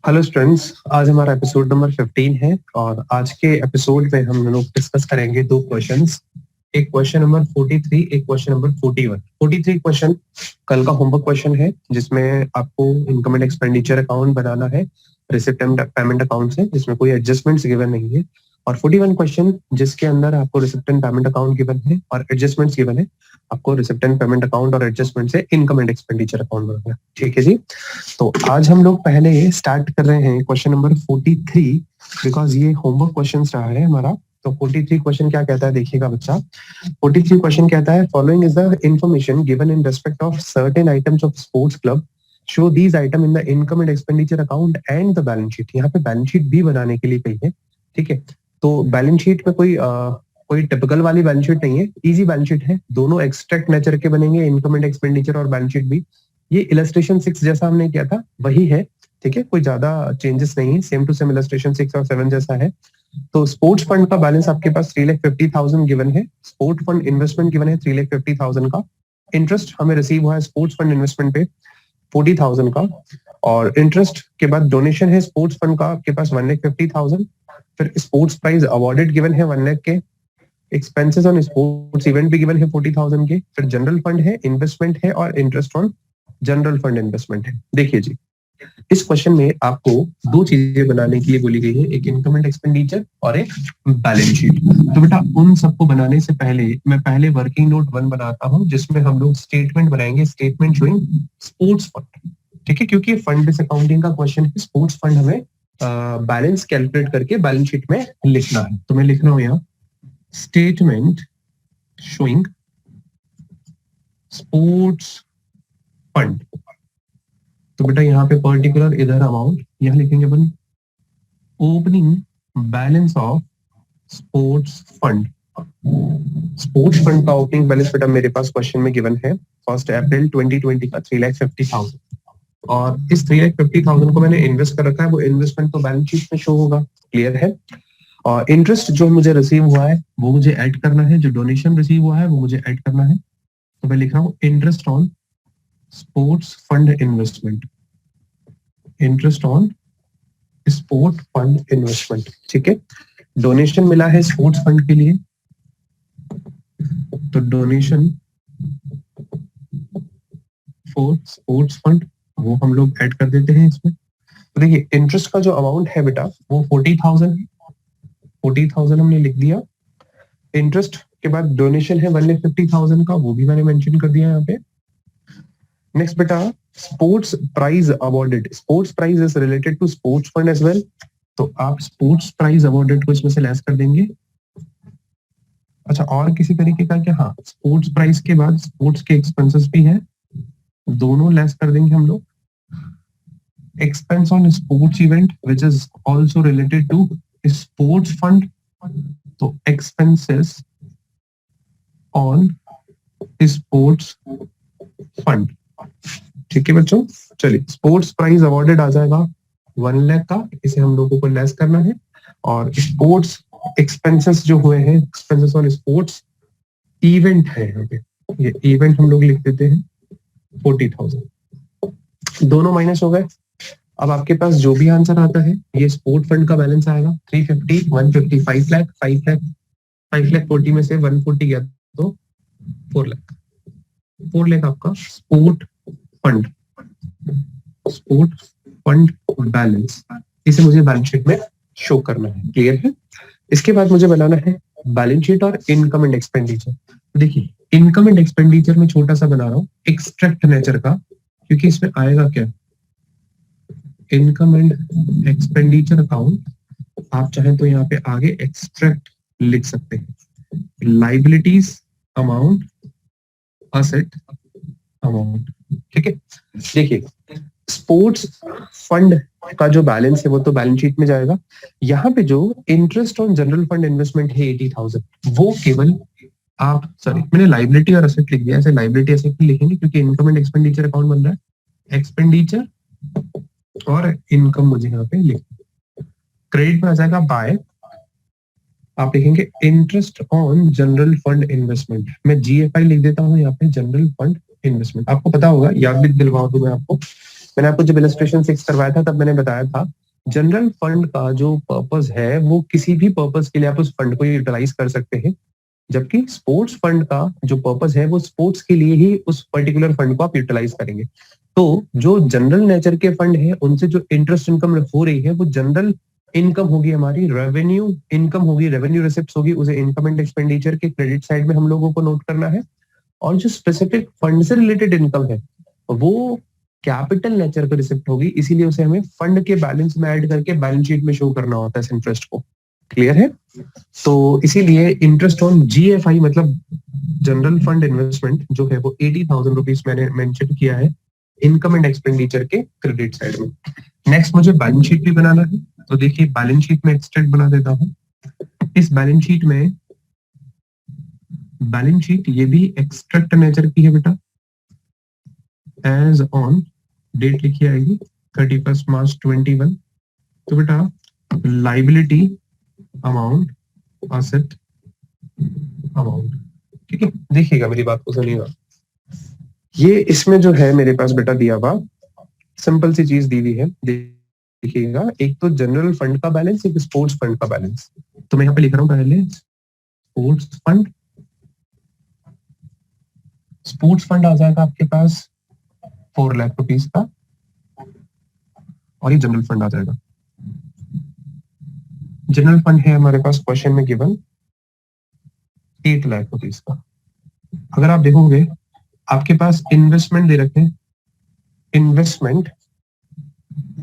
Hello students, आज हमारा episode number 15 है और आज के एपिसोड में हम लोग डिस्कस करेंगे दो क्वेश्चंस। एक क्वेश्चन नंबर 43, एक क्वेश्चन नंबर 41। 43 क्वेश्चन कल का होमवर्क क्वेश्चन है जिसमें आपको इनकम एंड एक्सपेंडिचर अकाउंट बनाना है रिसिप्ट एंड पेमेंट अकाउंट से, जिसमें कोई एडजस्टमेंट्स गिवन नहीं है। और 41 क्वेश्चन जिसके अंदर आपको receipt and payment account given है और एडजस्टमेंट्स गिवन है। आपको रिसिप्ट एंड पेमेंट अकाउंट और एडजस्टमेंट से इनकम एंड एक्सपेंडिचर अकाउंट बनाना है। ठीक है जी। तो आज हम लोग पहले स्टार्ट कर रहे हैं क्वेश्चन नंबर 43, बिकॉज ये होमवर्क क्वेश्चन रहा है हमारा। तो 43 क्वेश्चन क्या कहता है, देखिएगा बच्चा। 43 क्वेश्चन कहता है, following is the information given in respect of certain items of sports club, show these item in the income and expenditure account and the balance sheet. यहाँ पे बैलेंस शीट भी बनाने के लिए कही है। ठीक है, तो बैलेंस शीट में कोई टिपिकल वाली बैलेंस शीट नहीं है, इजी बैलेंस शीट है। दोनों एक्सट्रैक्ट नेचर के बनेंगे, इनकम एंड एक्सपेंडिचर और बैलेंस शीट भी। ये इलस्ट्रेशन 6 जैसा हमने किया था वही है। ठीक है, कोई ज्यादा चेंजेस नहीं है, सेम टू सेम इलस्ट्रेशन 6 और 7 जैसा है। तो स्पोर्ट्स फंड का बैलेंस आपके पास 3,50,000 गिवन है। स्पोर्ट फंड इन्वेस्टमेंट गिवन है 3,50,000 का। इंटरेस्ट हमें रिसीव हुआ है स्पोर्ट्स फंड इन्वेस्टमेंट पे 40,000 का। और इंटरेस्ट के बाद डोनेशन है स्पोर्ट्स फंड का आपके पास 1,50,000। फिर स्पोर्ट्स प्राइज अवार्डेड गिवन है 1 लाख के। एक्सपेंसेस ऑन स्पोर्ट्स इवेंट भी गिवन है 40,000 के। फिर जनरल फंड है, इन्वेस्टमेंट है और interest on general fund investment है। देखिए जी, इस क्वेश्चन में आपको दो चीजें बनाने के लिए बोली गई है, एक इनकम एंड एक्सपेंडिचर और एक बैलेंस शीट। तो बेटा उन सबको बनाने से पहले मैं पहले वर्किंग नोट 1 बनाता हूं, जिसमें हम लोग स्टेटमेंट बनाएंगे, स्टेटमेंट शोइंग स्पोर्ट्स फंड। ठीक है, क्योंकि फंड बेस अकाउंटिंग का क्वेश्चन है। स्पोर्ट्स फंड हमें बैलेंस कैलकुलेट करके बैलेंस शीट में लिखना है। तो मैं लिख रहा हूं यहाँ स्टेटमेंट शोइंग स्पोर्ट्स फंड। तो बेटा यहाँ पे पर्टिकुलर इधर अमाउंट यहाँ लिखेंगे अपन opening balance of sports fund. Sports fund का ओपनिंग बैलेंस बेटा मेरे पास क्वेश्चन में गिवन है 1 अप्रैल 2020 का 3,50,000। और इस 3,50,000 को मैंने इन्वेस्ट कर रखा है, वो इन्वेस्टमेंट तो बैलेंस शीट में शो होगा, क्लियर है। और इंटरेस्ट जो मुझे रिसीव हुआ है वो मुझे ऐड करना है, जो डोनेशन रिसीव हुआ है वो मुझे ऐड करना है। तो मैं लिख रहा हूँ interest on sports fund investment, interest on sport fund investment. ठीक है, डोनेशन मिला है स्पोर्ट्स फंड के लिए, तो डोनेशन फॉर स्पोर्ट्स फंड वो हम लोग ऐड कर देते हैं इसमें। तो देखिए इंटरेस्ट का जो अमाउंट है बेटा वो 40,000 है, 40,000 हमने लिख दिया। इंटरेस्ट के बाद डोनेशन है 1,50,000 का, वो भी मैंने मेंशन कर दिया यहाँ पे। नेक्स्ट बेटा sports prize awarded, sports prize is related to sports fund as well, तो आप स्पोर्ट्स प्राइज अवॉर्डेड को इसमें से लेस कर देंगे। अच्छा, और किसी तरीके का क्या? हाँ, स्पोर्ट्स प्राइज के बाद स्पोर्ट्स के एक्सपेंसेस भी हैं, दोनों लेस कर देंगे हम लोग। Expense on sports event which is also related to sports fund, तो एक्सपेंसेस ऑन स्पोर्ट्स फंड। ठीक है बच्चों, चलिए स्पोर्ट्स प्राइज अवार्डेड आ जाएगा 1 लाख का, इसे हम लोगों को लेस करना है। और स्पोर्ट्स एक्सपेंसेस जो हुए हैं, एक्सपेंसेस ऑन स्पोर्ट्स इवेंट है यहाँ पे, ये इवेंट हम लोग लिख देते हैं 40,000। दोनों माइनस हो गए। अब आपके पास जो भी आंसर आता है ये स्पोर्ट फंड का बैलेंस आएगा 350, 150, 5 लाख, 5 लाख, 5 लाख 40 में से 140 गया तो 4 लाख, 4 लाख आपका sport fund, sport fund balance. इसे मुझे बैलेंस शीट में शो करना है, क्लियर है। इसके बाद मुझे बनाना है बैलेंस शीट और इनकम एंड एक्सपेंडिचर। देखिए इनकम एंड एक्सपेंडिचर में छोटा सा बना रहा हूँ एक्सट्रैक्ट नेचर का, क्योंकि इसमें आएगा क्या, इनकम एंड एक्सपेंडिचर अकाउंट। आप चाहें तो यहाँ पे आगे एक्सट्रैक्ट लिख सकते हैं, लाइबिलिटीज अमाउंट, असेट अमाउंट। ठीक है, देखिए स्पोर्ट्स फंड का जो बैलेंस है वो तो बैलेंस शीट में जाएगा। यहाँ पे जो interest on general fund investment है 80,000, वो केवल आप, सॉरी मैंने लाइबिलिटी और असेट लिख दिया, ऐसे लाइबिलिटी असेट नहीं लिखेंगे क्योंकि इनकम एंड एक्सपेंडिचर अकाउंट बन रहा है। एक्सपेंडिचर और इनकम मुझे यहाँ पे लिख, क्रेडिट में आ जाएगा बाय, आप लिखेंगे interest on general fund investment. मैं GFI लिख देता हूँ यहाँ पे, जनरल फंड इन्वेस्टमेंट। आपको पता होगा, याद भी दिलवा दूं मैं आपको, मैंने आपको जब इलस्ट्रेशन 6 करवाया था तब मैंने बताया था जनरल फंड का जो पर्पस है वो किसी भी पर्पस के लिए आप उस फंड को यूटिलाइज कर सकते हैं, जबकि स्पोर्ट्स फंड का जो पर्पस है वो स्पोर्ट्स के लिए ही उस पर्टिकुलर फंड को आप यूटिलाइज करेंगे। तो जो जनरल नेचर के फंड है उनसे जो इंटरेस्ट इनकम हो रही है वो जनरल इनकम होगी, हमारी रेवेन्यू इनकम होगी, रेवेन्यू रिसिप्ट होगी, उसे इनकम एंड एक्सपेंडिचर के क्रेडिट साइड में हम लोगों को नोट करना है। और जो स्पेसिफिक फंड से रिलेटेड इनकम है वो कैपिटल नेचर का रिसिप्ट होगी, इसीलिए उसे हमें फंड के बैलेंस में ऐड करके बैलेंस शीट में शो करना होता है इस इंटरेस्ट को। क्लियर है? तो इसीलिए इंटरेस्ट ऑन जीएफआई मतलब जनरल फंड इन्वेस्टमेंट जो है वो 80,000 रुपीज मैंने मेंशन किया है इनकम एंड एक्सपेंडिचर के क्रेडिट साइड में। नेक्स्ट मुझे बैलेंस शीट भी बनाना है, तो देखिए बैलेंस शीट में एक्सट्रैक्ट बना देता हूँ। इस बैलेंस शीट में बैलेंस शीट ये भी एक्सट्रैक्ट नेचर की है बेटा। एज ऑन डेट लिखी आएगी 31 मार्च 21। तो बेटा लाइबिलिटी अमाउंट असेट अमाउंट, ठीक है। देखिएगा मेरी बात को सुनिएगा, ये इसमें जो है मेरे पास बेटा दिया हुआ सिंपल सी चीज दी हुई है। देखिएगा एक तो जनरल फंड का बैलेंस, एक स्पोर्ट्स फंड का बैलेंस। तो मैं यहाँ पे लिख रहा हूँ पहले स्पोर्ट्स फंड। स्पोर्ट्स फंड आ जाएगा आपके पास 4 लाख रुपीस का, और ये जनरल फंड आ जाएगा। जनरल फंड है हमारे पास क्वेश्चन में गिवन 8 लाख रुपीस का। अगर आप देखोगे आपके पास इन्वेस्टमेंट दे रखे हैं, इन्वेस्टमेंट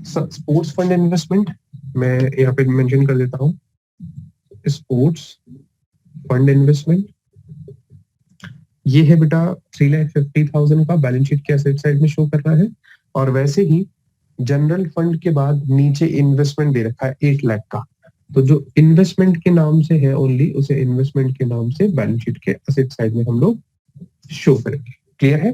स्पोर्ट्स फंड इन्वेस्टमेंट मैं यहाँ पे मेंशन कर देता हूँ, स्पोर्ट्स फंड इन्वेस्टमेंट ये है बेटा 3,50,000 का, बैलेंस शीट के एसेट साइड में शो कर रहा है। और वैसे ही जनरल फंड के बाद नीचे इन्वेस्टमेंट दे रखा है 8 लाख का, तो जो इन्वेस्टमेंट के नाम से है ओनली उसे इन्वेस्टमेंट के नाम से बैलेंस शीट के एसेट साइड में हम लोग शो करेंगे। क्लियर है?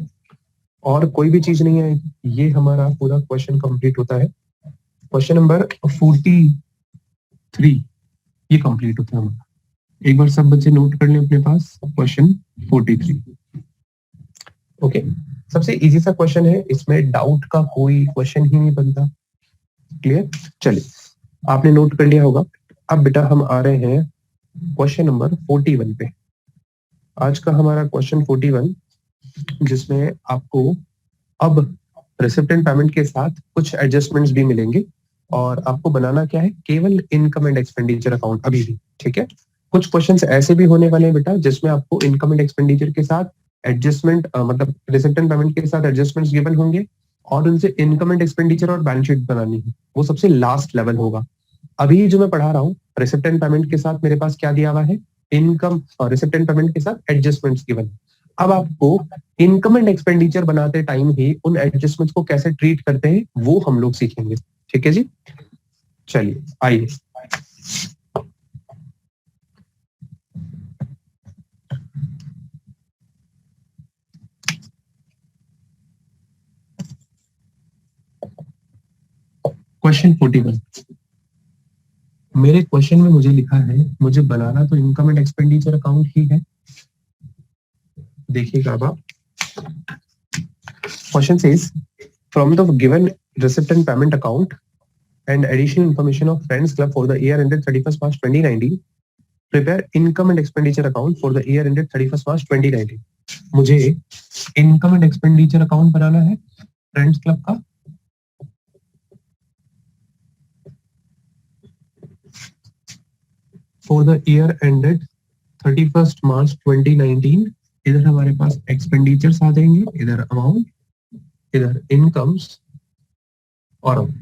और कोई भी चीज नहीं आएगी, ये हमारा पूरा क्वेश्चन कंप्लीट होता है। क्वेश्चन नंबर 43 ये कंप्लीट होता है हमारा। एक बार सब बच्चे नोट कर लें अपने पास क्वेश्चन 43। ओके, सबसे इजी सा क्वेश्चन है, इसमें डाउट का कोई क्वेश्चन ही नहीं बनता। क्लियर? चलिए आपने नोट कर लिया होगा। अब बेटा हम आ रहे हैं क्वेश्चन नंबर 41 पे। आज का हमारा क्वेश्चन 41 जिसमें आपको अब रिसिप्ट एंड पेमेंट के साथ कुछ एडजस्टमेंट्स भी मिलेंगे, और आपको बनाना क्या है, केवल इनकम एंड एक्सपेंडिचर अकाउंट अभी भी। ठीक है, कुछ क्वेश्चंस ऐसे भी होने वाले हैं बेटा जिसमें आपको इनकम एंड एक्सपेंडिचर के साथ एडजस्टमेंट मतलब रिसिप्ट एंड पेमेंट के साथ एडजस्टमेंट्स गिवन होंगे, और उनसे इनकम एंड एक्सपेंडिचर और बैलेंस शीट बनानी है, वो सबसे लास्ट लेवल होगा। अभी जो मैं पढ़ा रहा हूँ रिसिप्ट एंड पेमेंट के साथ मेरे पास क्या दिया हुआ है, इनकम और रिसिप्ट एंड पेमेंट के साथ एडजस्टमेंट्स गिवन। अब आपको इनकम एंड एक्सपेंडिचर बनाते टाइम ही उन एडजस्टमेंट्स को कैसे ट्रीट करते हैं वो हम लोग सीखेंगे। ठीक है जी, चलिए आइए। क्वेश्चन 41 मेरे क्वेश्चन में मुझे लिखा है, मुझे बनाना तो इनकम एंड एक्सपेंडिचर अकाउंट ही है। देखिएगा आप, question says from the given receipt and payment account and additional information of Friends Club for the year ended 31st March 2019, prepare income and expenditure account for the year ended 31st March 2019। मुझे income and expenditure account बनाना है friends club का, for the year ended 31st मार्च 2019। इधर हमारे पास expenditures आ जाएंगे, इधर amount, इधर incomes और amount.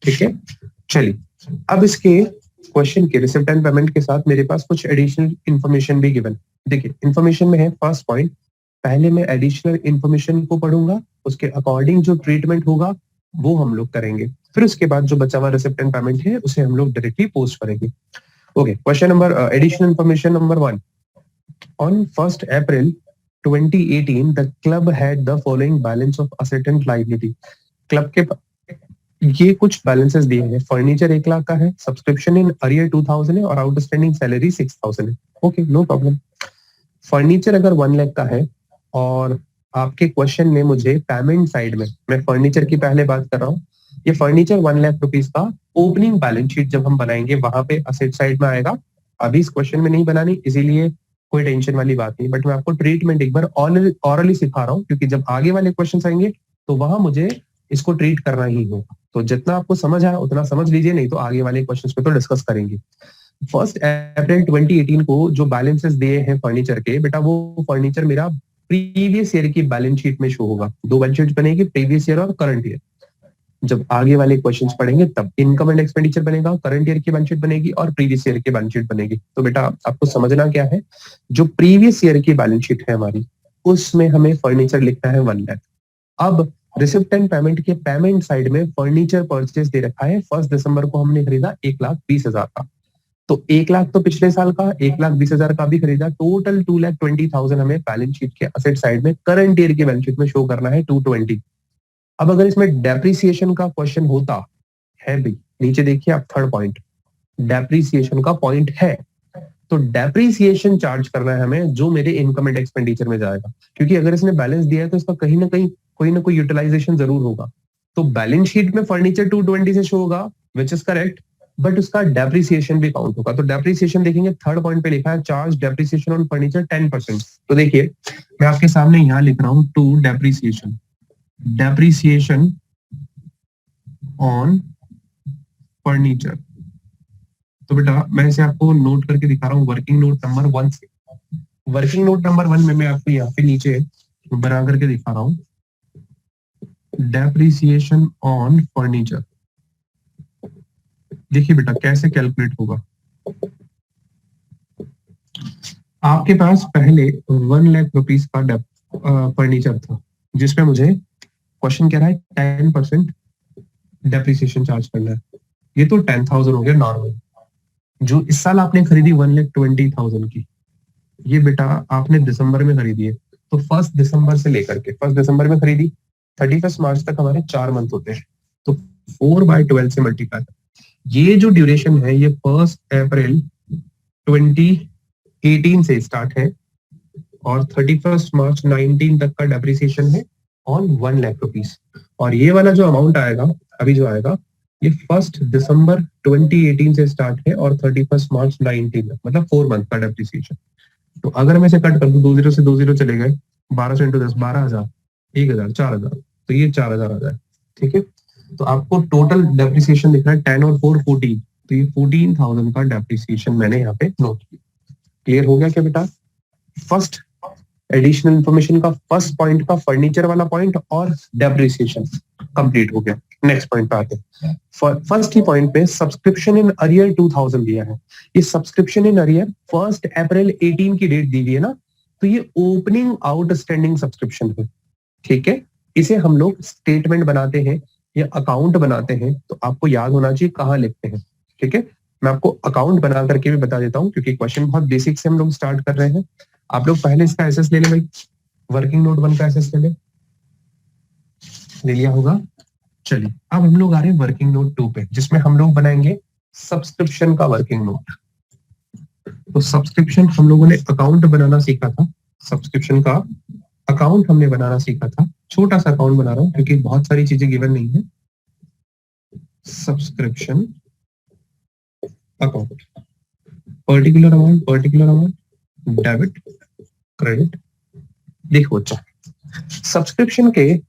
ठीक है, चलिए अब इसके क्वेश्चन के रिसिप्ट एंड पेमेंट के साथ मेरे पास कुछ एडिशनल इंफॉर्मेशन भी गिवन। देखिए इंफॉर्मेशन में है फर्स्ट पॉइंट, पहले मैं एडिशनल इंफॉर्मेशन को पढ़ूंगा, उसके अकॉर्डिंग जो ट्रीटमेंट होगा वो हम लोग करेंगे, फिर उसके बाद जो बचा हुआ रिसिप्ट एंड पेमेंट है उसे हम लोग डायरेक्टली पोस्ट करेंगे। Okay, question number additional information number 1, on 1st April 2018 the club had the following balance of asset and liability. Club के ये कुछ बैलेंसेस दिए हैं, फर्नीचर 1 लाख का है, सब्सक्रिप्शन इन अरियर 2000 है, और आउटस्टैंडिंग सैलरी 6000 है। Okay, no problem. फर्नीचर अगर 1 लाख का है और आपके क्वेश्चन में मुझे पेमेंट साइड में, मैं फर्नीचर की पहले बात कर रहा हूँ, ये फर्नीचर 1 लाख रुपीज का ओपनिंग बैलेंस शीट जब हम बनाएंगे वहां पे असेट साइड में आएगा। अभी इस क्वेश्चन में नहीं बनानी, इसीलिए कोई टेंशन वाली बात नहीं, बट मैं आपको ट्रीटमेंट एक बार ऑरली सिखा रहा हूँ, क्योंकि जब आगे वाले क्वेश्चन आएंगे तो वहां मुझे इसको ट्रीट करना ही होगा। तो जितना आपको समझ आया उतना समझ लीजिए, नहीं तो आगे वाले क्वेश्चन पे तो डिस्कस करेंगे। 1 अप्रैल 2018 को जो बैलेंसेस दिए हैं फर्नीचर के, बेटा वो फर्नीचर मेरा प्रीवियस ईयर की बैलेंस शीट में शो होगा। दो बैलेंस शीट बनेगी, प्रीवियस ईयर और करंट ईयर। जब आगे वाले क्वेश्चंस पढ़ेंगे तब इनकम एंड एक्सपेंडिचर बनेगा, करंट ईयर की बैलेंस शीट बनेगी और प्रीवियस ईयर की बैलेंस शीट बनेगी। तो बेटा आपको समझना क्या है, जो प्रीवियस ईयर की बैलेंस शीट है हमारी, उसमें हमें फर्नीचर लिखना है 1 लाख। अब रिसिप्ट एंड पेमेंट के पेमेंट साइड में फर्नीचर परचेज दे रखा है 1 दिसंबर को हमने खरीदा 1,20,000 का। तो 1 लाख तो पिछले साल का, 1,20,000 का भी खरीदा, टोटल 2,20,000 हमें बैलेंस शीट के असेट साइड में करंट ईयर की बैलेंस शीट में शो करना है 220। अब अगर इसमें डेप्रिसिएशन का क्वेश्चन होता है भी, नीचे देखिए आप थर्ड पॉइंट, डेप्रिसिएशन का पॉइंट है, तो डेप्रिसिएशन चार्ज करना है हमें जो मेरे इनकम एंड एक्सपेंडिचर में जाएगा, क्योंकि अगर इसने बैलेंस दिया है तो इसका कहीं ना कोई यूटिलाइजेशन जरूर होगा। तो बैलेंस शीट में फर्नीचर 220 से शो होगा, विच इज करेक्ट, बट उसका डेप्रिसिएशन भी काउंट होगा। तो डेप्रिसिएशन देखेंगे थर्ड पॉइंट पे लिखा है चार्ज डेप्रिसिएशन ऑन फर्नीचर 10%। तो देखिए मैं आपके सामने यहाँ लिख रहा हूँ to depreciation, depreciation on furniture. तो बेटा मैं इसे आपको नोट करके दिखा रहा हूँ वर्किंग नोट नंबर 1 से। वर्किंग नोट नंबर 1 में मैं आपको यहाँ पे नीचे बना करके दिखा रहा हूँ, डेप्रिसिएशन ऑन फर्नीचर। देखिए बेटा कैसे कैलकुलेट होगा। आपके पास पहले 1 लाख रुपीज का फर्नीचर था, जिसमें मुझे क्वेश्चन कह रहा है 10% डेप्रिसिएशन चार्ज करना है। ये तो 10,000 हो गया नॉर्मल। जो इस साल आपने खरीदी 1,20,000 की, ये बेटा आपने दिसंबर में खरीदी है। तो 1 दिसंबर से लेकर के 1 दिसंबर में खरीदी, 31 मार्च तक हमारे 4 मंथ होते हैं। तो 4/12 से मल्टीप्लाई, ये जो ड्यूरेशन है ये 1 अप्रैल 2018 से स्टार्ट है और 31 मार्च 19 तक का डेप्रिसिएशन है ऑन 1 लाख रुपीज। और ये वाला जो अमाउंट आएगा अभी जो आएगा, ये 1 दिसंबर 2018 से स्टार्ट है और 31 मार्च 19 तक, मतलब 4 मंथ का डेप्रिसिएशन। तो अगर मैं इसे कट कर दूं, 2 0 से 2 0 चले गए, 1200 इंटू 10, 12,000, 1,000, 4,000, तो ये 4,000 आ जाए। ठीक है, तो आपको टोटल डेप्रिसिएशन दिख रहा है 10 और 4 14, तो ये 14,000 का डेप्रिसिएशन मैंने यहाँ पे नोट किया। क्लियर हो गया क्या बेटा? फर्स्ट एडिशनल इंफॉर्मेशन का फर्स्ट पॉइंट का फर्नीचर वाला पॉइंट और डेप्रिसिएशन कंप्लीट हो गया। नेक्स्ट पॉइंट पे आते हैं। फर्स्ट ही पॉइंट पे सब्सक्रिप्शन इन अरियर 2,000 दिया है। ये सब्सक्रिप्शन इन अरियर 1 अप्रैल 18 की डेट दी हुई है ना, तो ये ओपनिंग आउटस्टैंडिंग सब्सक्रिप्शन है। ठीक है, इसे हम लोग स्टेटमेंट बनाते हैं या अकाउंट बनाते हैं, तो आपको याद होना चाहिए कहाँ लिखते हैं। ठीक है, मैं आपको अकाउंट बना करके भी बता देता हूँ, क्योंकि क्वेश्चन बहुत बेसिक से हम लोग स्टार्ट कर रहे हैं। आप लोग पहले इसका एसेस ले ले भाई, वर्किंग नोट 1 का एसेस ले लिया होगा। चलिए अब हम लोग आ रहे हैं वर्किंग नोट 2 पे, जिसमें हम लोग बनाएंगे सब्सक्रिप्शन का वर्किंग नोट। तो सब्सक्रिप्शन हम लोगों ने अकाउंट बनाना सीखा था, सब्सक्रिप्शन का अकाउंट हमने बनाना सीखा था। छोटा सा अकाउंट बना रहा हूं क्योंकि बहुत सारी चीजें गिवन नहीं है। Subscription account, particular amount, debit, credit. देखो बच्चा, सब्सक्रिप्शन के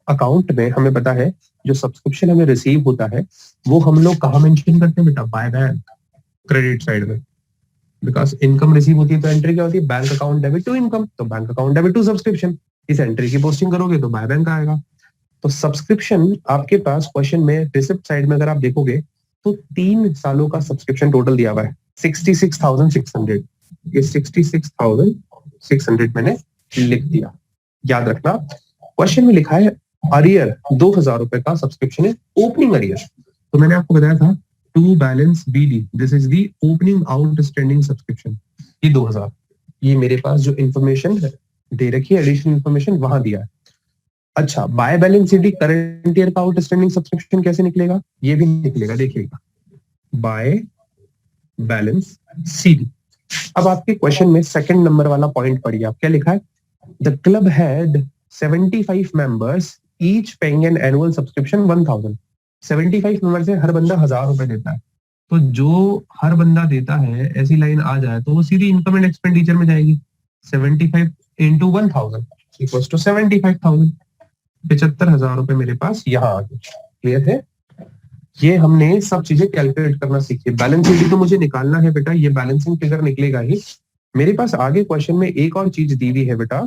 अकाउंट में हमें पता है जो सब्सक्रिप्शन हमें रिसीव होता है वो हम लोग कहाँ मेंशन करते हैं बेटा? बाय बैंक, क्रेडिट साइड में। बिकॉज इनकम रिसीव होती है तो एंट्री क्या होती है? Bank account debit to income, तो bank account debit to subscription. इस एंट्री की पोस्टिंग करोगे तो बाय बैंक आएगा। तो सब्सक्रिप्शन आपके पास क्वेश्चन में रिसिप्ट साइड में अगर आप देखोगे तो 3 सालों का सब्सक्रिप्शन टोटल दिया हुआ है 66,600। ये 66,600 मैंने लिख दिया। याद रखना क्वेश्चन में लिखा है अरियर 2,000 रुपए का सब्सक्रिप्शन है, ओपनिंग अरियर। तो मैंने आपको बताया था to balance BD, this is the opening outstanding subscription. ये 2,000, ये मेरे पास जो इन्फॉर्मेशन दे रखी है एडिशनल इन्फॉर्मेशन वहां दिया है। अच्छा, by balance CD current year का आउटस्टैंडिंग सब्सक्रिप्शन कैसे निकलेगा? ये भी निकलेगा, देखिएगा, बाय बैलेंस CD। अब आपके क्वेश्चन में सेकंड नंबर वाला पॉइंट पढ़िए, आप क्या लिखा है? The club had 75 members each paying an annual subscription 1000. 75 members है, हर बंदा 1000 रुपए देता है। तो जो हर बंदा देता है ऐसी लाइन आ जाए तो वो सीधी इनकम एंड एक्सपेंडिचर में जाएगी। 75 इंटू 1000 इक्वल्स टू 75,000। 75,000 रुपए मेरे पास यहाँ आ गए। क्लियर है? ये हमने सब चीजें कैलकुलेट करना सीखी। बैलेंस शीट तो मुझे निकालना है बेटा, ये बैलेंसिंग फिगर निकलेगा ही। मेरे पास आगे क्वेश्चन में एक और चीज दी हुई है बेटा,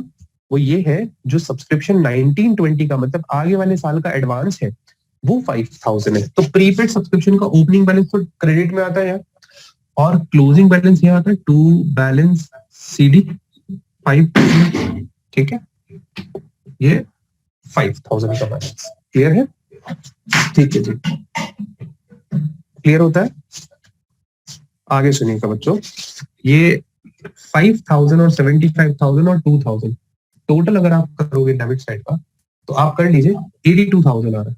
वो ये है जो सब्सक्रिप्शन 1920 का मतलब आगे वाले साल का एडवांस है वो 5000 है। तो प्रीपेड सब्सक्रिप्शन का ओपनिंग बैलेंस तो क्रेडिट में आता है यार, और क्लोजिंग बैलेंस यहाँ आता है टू बैलेंस CD 5000। ठीक है, ये 5000 का बैलेंस। क्लियर है? ठीक है जी, क्लियर होता है? आगे सुनिएगा बच्चों, ये 5000 और 75,000 और 2000 टोटल अगर आप करोगे डेबिट साइड का तो आप कर लीजिए 82,000 आ रहा है।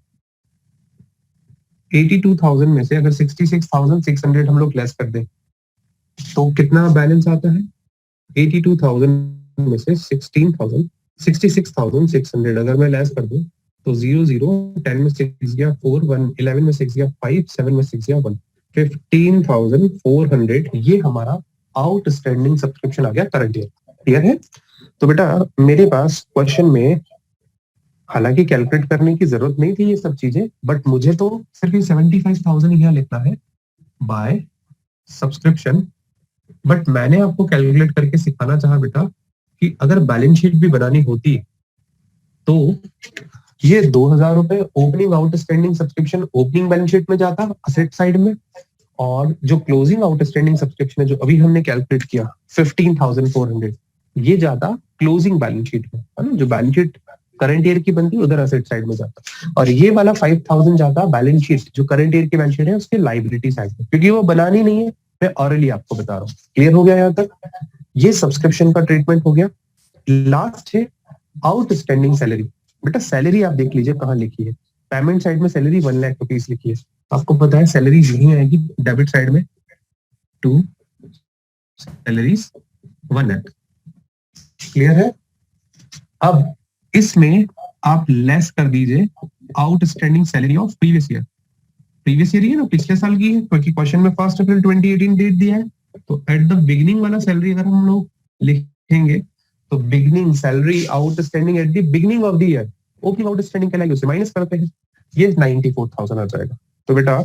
82,000 में से अगर 66,600 हम लोग लेस कर दें तो कितना बैलेंस आता है? 82,000 में से 66,600 अगर मैं लेस कर दूं तो 0 0 10 में 6 गया 4 1 11 में 6 गया 5 7 में 6 गया 1 15,400 ये हमारा आउटस्टैंडिंग सब्सक्रिप्शन आ गया करंट ईयर। क्लियर है? तो बेटा मेरे पास क्वेश्चन में हालांकि कैलकुलेट करने की जरूरत नहीं थी ये सब चीजें, बट मुझे तो सिर्फ 75,000 यहाँ लिखना है बाय सब्सक्रिप्शन। बट मैंने आपको कैलकुलेट करके सिखाना चाहा बेटा कि अगर बैलेंस शीट भी बनानी होती तो ये 2,000 रुपए opening outstanding subscription opening balance sheet में जाता असेट साइड में, और जो क्लोजिंग आउटस्टैंडिंग सब्सक्रिप्शन है जो अभी हमने कैलकुलेट किया 15,400 ये जाता क्लोजिंग बैलेंस शीट में, है ना? जो बैलेंस शीट करंट ईयर की बनती है उधर असेट साइड में जाता, और ये वाला 5,000 जाता बैलेंस शीट जो करंट ईयर की बैलेंस शीट है उसके लाइबिलिटी साइड में, क्योंकि वो बनानी नहीं है, मैं ऑरली आपको बता रहा हूँ। क्लियर हो गया यहाँ तक? ये सब्सक्रिप्शन का ट्रीटमेंट हो गया। लास्ट है आउटस्टैंडिंग सैलरी। बेटा सैलरी आप देख लीजिए कहाँ लिखी है, पेमेंट साइड में सैलरी 1 लाख रुपीज लिखी है, आपको पता है सैलरी यही आएगी डेबिट साइड में, टू सैलरीज 1 लाख। क्लियर है? अब इसमें आप लेस कर दीजिए outstanding salary of previous year. Previous year ही है ना, पिछले साल की है, क्योंकि क्वेश्चन में 1 अप्रैल 2018 डेट दिया है। तो एट द बिगिनिंग वाला सैलरी अगर हम लोग लिखेंगे तो beginning salary outstanding at the beginning of the year, opening outstanding कहलाएगी, उसे माइनस करते हैं, ये 94,000 आ जाएगा। तो बेटा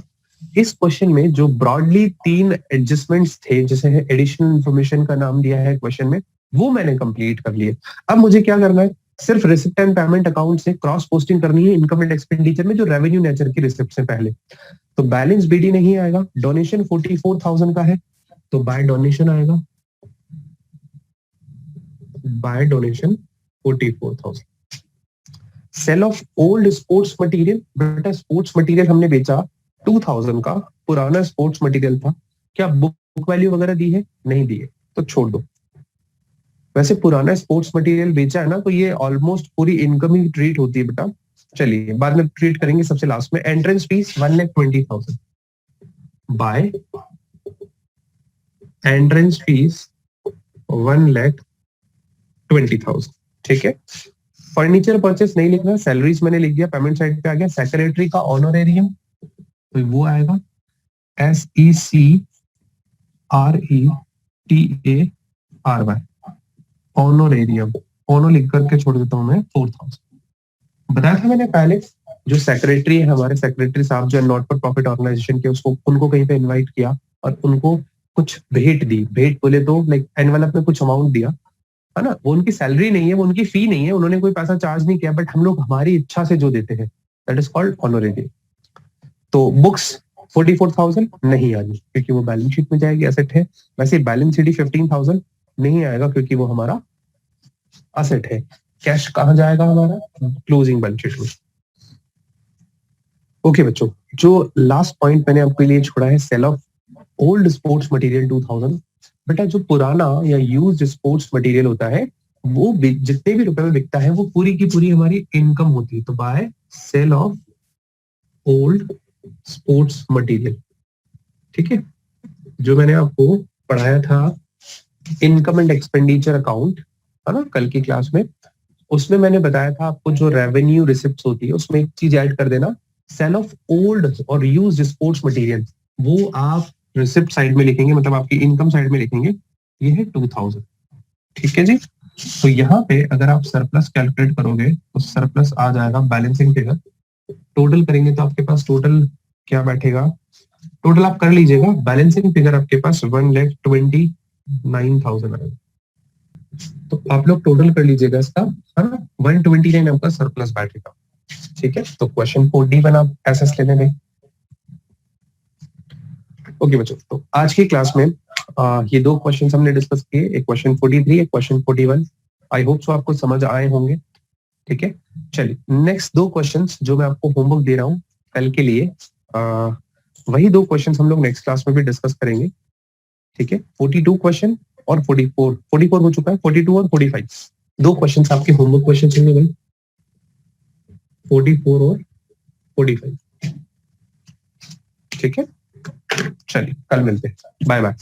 इस क्वेश्चन में जो ब्रॉडली 3 एडजस्टमेंट्स थे, जैसे एडिशनल इंफॉर्मेशन का नाम दिया है क्वेश्चन में, वो मैंने कंप्लीट कर लिए। अब मुझे क्या करना है, सिर्फ रिसिप्ट एंड पेमेंट अकाउंट से क्रॉस पोस्टिंग करनी है इनकम एंड एक्सपेंडिचर में जो रेवेन्यू नेचर की रिसिप्ट से पहले। तो बैलेंस BD नहीं आएगा, डोनेशन 44,000 का है तो बाय डोनेशन आएगा, by donation 44,000। Sale of old sports material, बेटा स्पोर्ट्स मटेरियल हमने बेचा 2,000 का, पुराना स्पोर्ट्स मटेरियल था, क्या बुक वैल्यू वगैरह दी है? नहीं दी है, तो छोड़ दो। वैसे पुराना स्पोर्ट्स मटेरियल बेचा है ना तो ये ऑलमोस्ट पूरी इनकम ही ट्रीट होती है बेटा, चलिए बाद में ट्रीट करेंगे। सबसे लास्ट में entrance fees 1,20,000 by entrance fees 1,20,000। ठीक है, फर्नीचर परचेस नहीं लिखना, सैलरीज मैंने लिख दिया, पेमेंट साइड पे आ गया। सेक्रेटरी का ऑनोरेरियम तो वो आएगा SECRETARY, ऑनोरेरियम, ऑनो लिख करके छोड़ देता हूं मैं 4,000। बताया था मैंने पहले, जो सेक्रेटरी है हमारे, सेक्रेटरी साहब जो नॉट फॉर प्रॉफिट ऑर्गेनाइजेशन के, उसको उनको कहीं पे इनवाइट किया और उनको कुछ भेंट दी, भेंट बोले तो लाइक एनवेलप में कुछ अमाउंट दिया, है ना? वो उनकी सैलरी नहीं है, वो उनकी फी नहीं है, उन्होंने कोई पैसा चार्ज नहीं किया, बट हम लोग हमारी इच्छा से जो देते हैं दैट इज कॉल्ड ऑनोरेरियम। तो बुक्स 44,000 नहीं आनी क्योंकि वो बैलेंस शीट में जाएगी, एसेट है। वैसे बैलेंस शीट 15,000 नहीं आएगा क्योंकि वो हमारा असेट है। कैश कहां जाएगा हमारा? क्लोजिंग बैलेंस शीट में। ओके बच्चों, जो लास्ट पॉइंट मैंने आपके लिए छोड़ा है, sale of old sports material 2,000। बेटा जो पुराना या यूज्ड स्पोर्ट्स मटेरियल होता है वो जितने भी रुपए में बिकता है वो पूरी की पूरी हमारी इनकम होती है। तो by sale of old sports material, ठीक है, जो मैंने आपको पढ़ाया था इनकम एंड एक्सपेंडिचर अकाउंट, है ना, कल की क्लास में, उसमें मैंने बताया था आपको जो रेवेन्यू रिसिप्ट होती है उसमें एक चीज ऐड कर देना, सेल ऑफ ओल्ड और यूज्ड स्पोर्ट्स मटेरियल, वो आप रिसिप्ट साइड में लिखेंगे, मतलब आपकी इनकम साइड में लिखेंगे, ये है 2000। ठीक है जी। तो यहाँ पे अगर आप सरप्लस कैलकुलेट करोगे तो सरप्लस आ जाएगा बैलेंसिंग फिगर, टोटल करेंगे तो आपके पास टोटल क्या बैठेगा, टोटल आप कर लीजिएगा, बैलेंसिंग फिगर आपके पास 1,29,000 आएगा। तो आप लोग टोटल कर लीजिएगा इसका, है ना, 129 आपका सरप्लस बैठेगा। ठीक है, तो क्वेश्चन 4D1 आप एसएस लेने में। ओके बच्चों, तो आज की क्लास में ये दो क्वेश्चंस हमने डिस्कस किए, एक क्वेश्चन 43, एक क्वेश्चन 41। आई होप सो आपको समझ आए होंगे। ठीक है, चलिए नेक्स्ट दो क्वेश्चंस जो मैं आपको होमवर्क दे रहा हूँ कल के लिए, वही दो क्वेश्चंस हम लोग नेक्स्ट क्लास में भी डिस्कस करेंगे। ठीक है, 42 क्वेश्चन और 44 हो चुका है, 42 और 45 दो क्वेश्चंस आपके होमवर्क क्वेश्चन होंगे भाई, 44 और 45। ठीक है, चलिए कल मिलते हैं, बाय बाय।